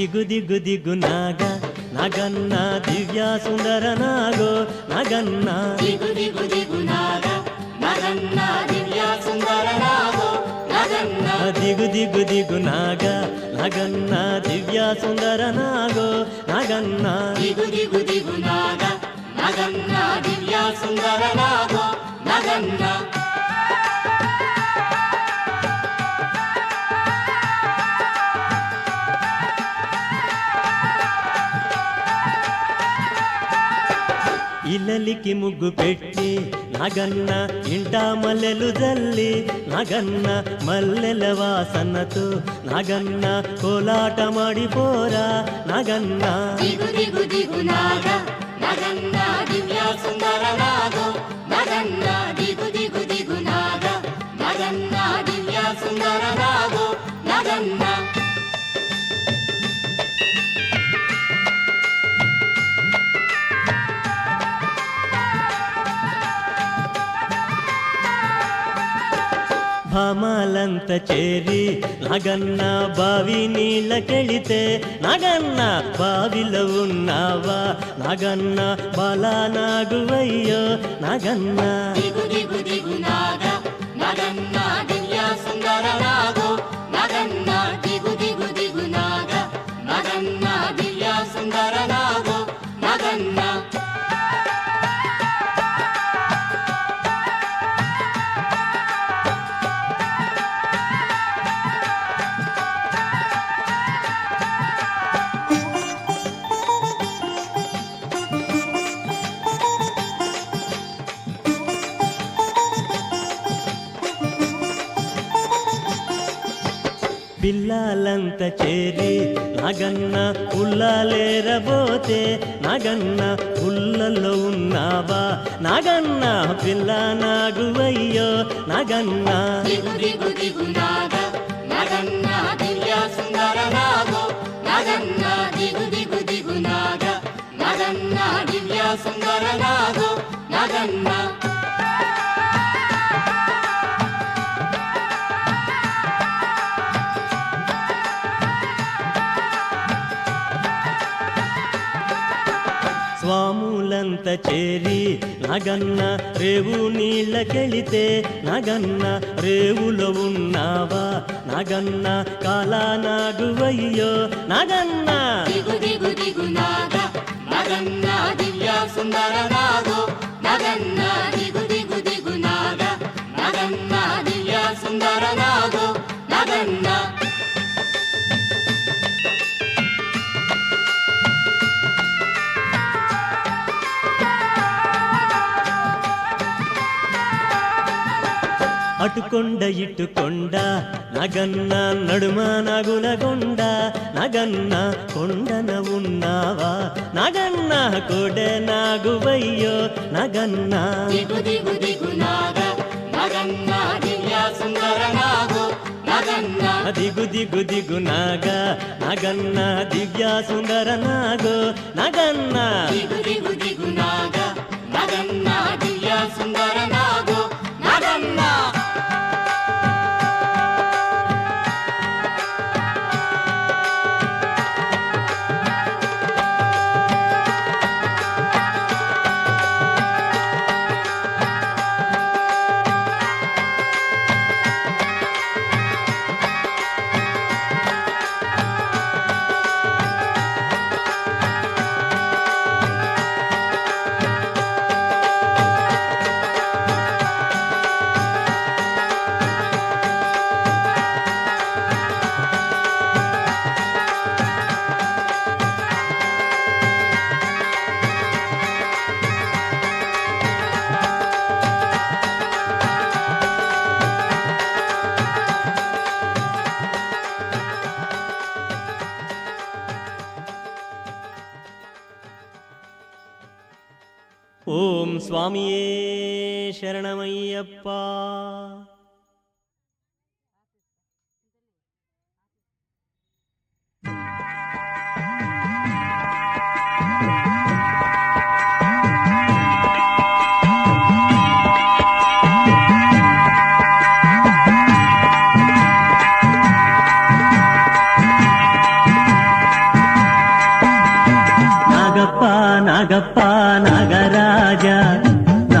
ದಿಗು ದಿಗು ದಿಗು ನಾಗ ನಗನ್ನ ದಿವ್ಯ ಸುಂದರ ನಾಗೋ ನಗನ್ನ ದಿಗು ದಿಗು ದಿಗು ನಾಗ ನಗನ್ನ ದಿವ್ಯ ಸುಂದರ ನಾಗೋ ನಗನ್ನ ದಿಗು ದಿಗು ದಿಗು ನಾಗ ನಗನ್ನ ದಿವ್ಯ ಸುಂದರ ನಾಗೋ ನಗನ್ನ ದಿಗು ದಿಗು ದಿಗು ನಾಗ ನಗನ್ನ ದಿವ್ಯ ಸುಂದರ ನಾಗೋ ನಗನ್ನ ఇల్లలికి ముగ్గు పెట్టి నగన్న ఇంట మల్లెలు జల్లి నగన్న మల్లెల వాసనతో నగన్న కోలాట మాడిపోరా నగన్న ದಿಗು ದಿಗು ದಿಗು ನಾಗ ನಗನ್ನ ದಿವ್ಯ ಸುಂದರ ನಾಗೋ ನಗನ್ನ ದಿಗು ದಿಗು ದಿಗು ನಾಗ ನಗನ್ನ ದಿವ್ಯ ಸುಂದರ ನಾಗೋ ನಗನ್ನ భామాలంత చేరి నగన్న బావి నీళ్ళకెళితే నగన్న బావిలో ఉన్నావా నగన్న బాలానాగువయ్యో నగన్న ದಿಗು ದಿಗು ದಿಗು ನಾಗ ನಗನ್ನ ದಿವ್ಯ ಸುಂದರ ನಾಗೋ ನಗನ್ನ ದಿಗು ದಿಗು ದಿಗು ನಾಗ ನಗನ್ನ ದಿವ್ಯ ಸುಂದರ ನಾಗೋ ನಗನ್ನ పిల్లలంత చేరి నగన్న పుల్లలేరబోతే నగన్న పుల్లలో ఉన్నావా నగన్న పిల్ల నాగువయ్యో నగన్న ದಿಗು ದಿಗು ದಿಗು ನಾಗ ನಗನ್ನ ದಿವ್ಯ ಸುಂದರ ನಾಗೋ ನಗನ್ನ ದಿಗು ದಿಗು ದಿಗು ನಾಗ ನಗನ್ನ ದಿವ್ಯ ಸುಂದರ ನಾಗೋ ನಗನ್ನ స్వాములంత చేరి నగన్న రేవు నీళ్ళకెళితే నగన్న రేవులో ఉన్నావా నగన్న కాలానాగువయ్యో నగన్న ದಿಗು ದಿಗು ದಿಗು ನಾಗ ನಗನ್ನ ದಿವ್ಯ ಸುಂದರ ನಾಗೋ ನಗನ್ನ ದಿಗು ದಿಗು ದಿಗು ನಾಗ ನಗನ್ನ ದಿವ್ಯ ಸುಂದರ ನಾಗೋ ನಗನ್ನ అటుకొండ ఇటుకొండ నగన్న నడుమ నగులగొండ నగన్న కొండన ఉన్నావా నగన్న కొడె నాగువయ్యో నగన్న ದಿಗು ದಿಗು ದಿಗು ನಾಗ ನಗನ್ನ ದಿವ್ಯ ಸುಂದರ ನಾಗೋ ನಗನ್ನ దిగు దిగు దిగు నాగ నగన్న దివ్య సుందర నాగో నగన్న ದಿಗು ದಿಗು ದಿಗು ನಾಗ ನಗನ್ನ ದಿವ್ಯ ಸುಂದರ ನಾಗೋ ನಗನ್ನ ఓం స్వామియే శరణమయ్యప్ప.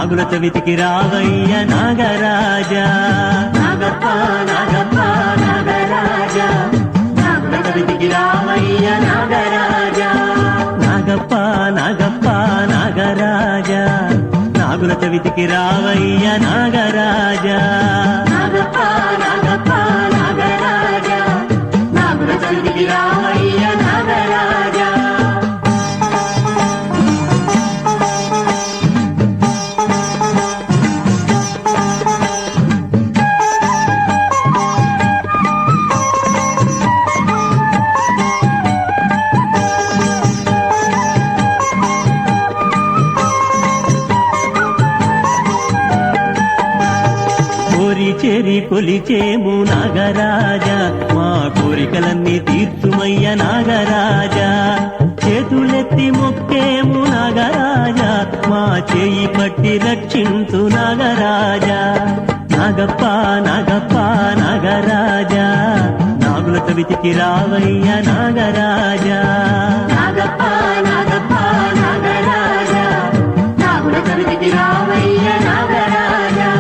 నాగుల చవితికి రావయ్య నాగరాజా నాగప్ప నాగప్ప నాగరాజా నాగుల చవితికి రావయ్య నాగరాజా నాగప్ప నాగప్ప నాగరాజా నాగుల చవితికి రావయ్య నాగరాజా నాగప్ప నాగప్ప నాగరాజా నాగుల చవితికి రావయ్య నాగరాజా చేరి కొలిచేము నాగరాజా మా కోరికలన్నీ తీర్చుమయ్య నాగరాజా చేతులెత్తి మొక్కేము నాగరాజా మా చేయి పట్టి రక్షించు నాగరాజా నాగప్ప నాగప్ప నాగరాజా నాగుల చవితికి రావయ్య నాగరాజా నాగప్ప నాగప్ప నాగరాజా నాగుల చవితికి రావయ్య నాగరాజా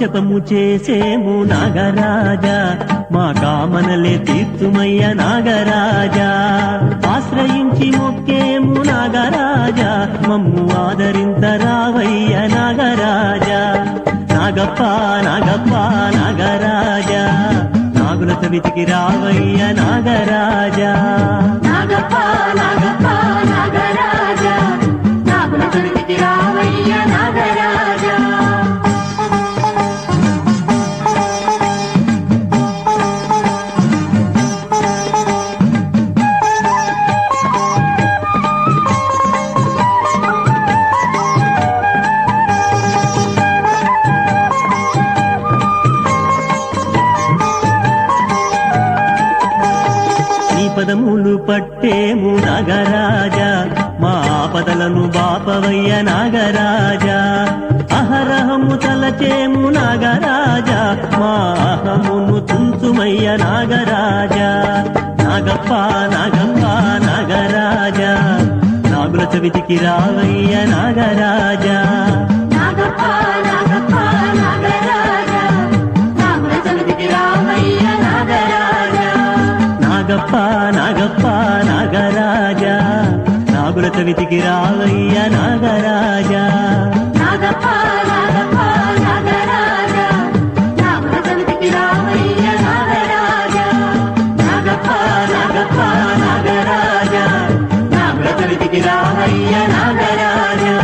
జపము చేసేము నాగరాజా మా కామనలే తీర్చుమయ్య నాగరాజా ఆశ్రయించి మొక్కేము నాగరాజా మమ్ము ఆదరించరావయ్య నాగరాజా నాగప్ప నాగప్ప నాగరాజా నాగుల చవితికి రావయ్య నాగరాజా నాగప్ప నాగప్ప నాగరాజా నాగుల చవితికి రావయ్య నాగరాజా పదములు పట్టేము నాగరాజా మా ఆపదలను బాపవయ్య నాగరాజా అహరహము తలచేము నాగరాజా మా అహమును తుంచుమయ్య నాగరాజా నాగప్ప నాగప్ప నాగరాజా నాగుల చవితికి రావయ్య నాగరాజా నాగప్ప నాగప్ప నాగరాజా నాగుల చవితికి రావయ్య నాగరాజా నాగప్ప నాగప్ప నాగరాజా నాగుల చవితికి రావయ్య నాగరాజా నాగప్ప నాగప్ప నాగరాజా నాగుల చవితికి రావయ్య నాగరాజా నాగప్ప నాగప్ప నాగరాజా నాగుల చవితికి రావయ్య నాగరాజా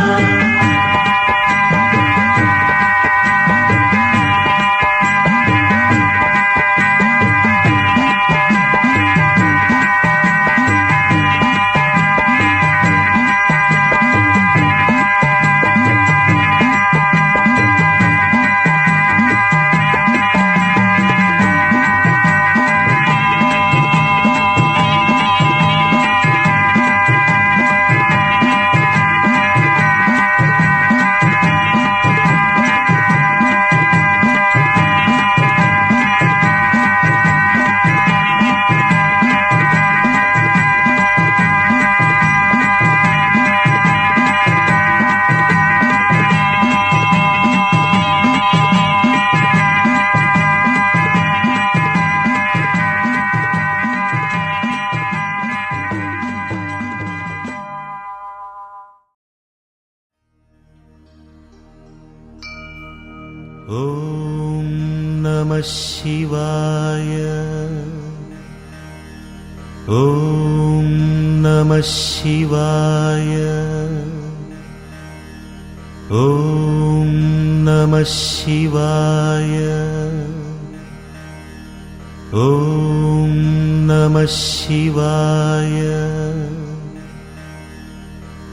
ॐ नमः शिवाय ॐ नमः शिवाय ॐ नमः शिवाय ॐ नमः शिवाय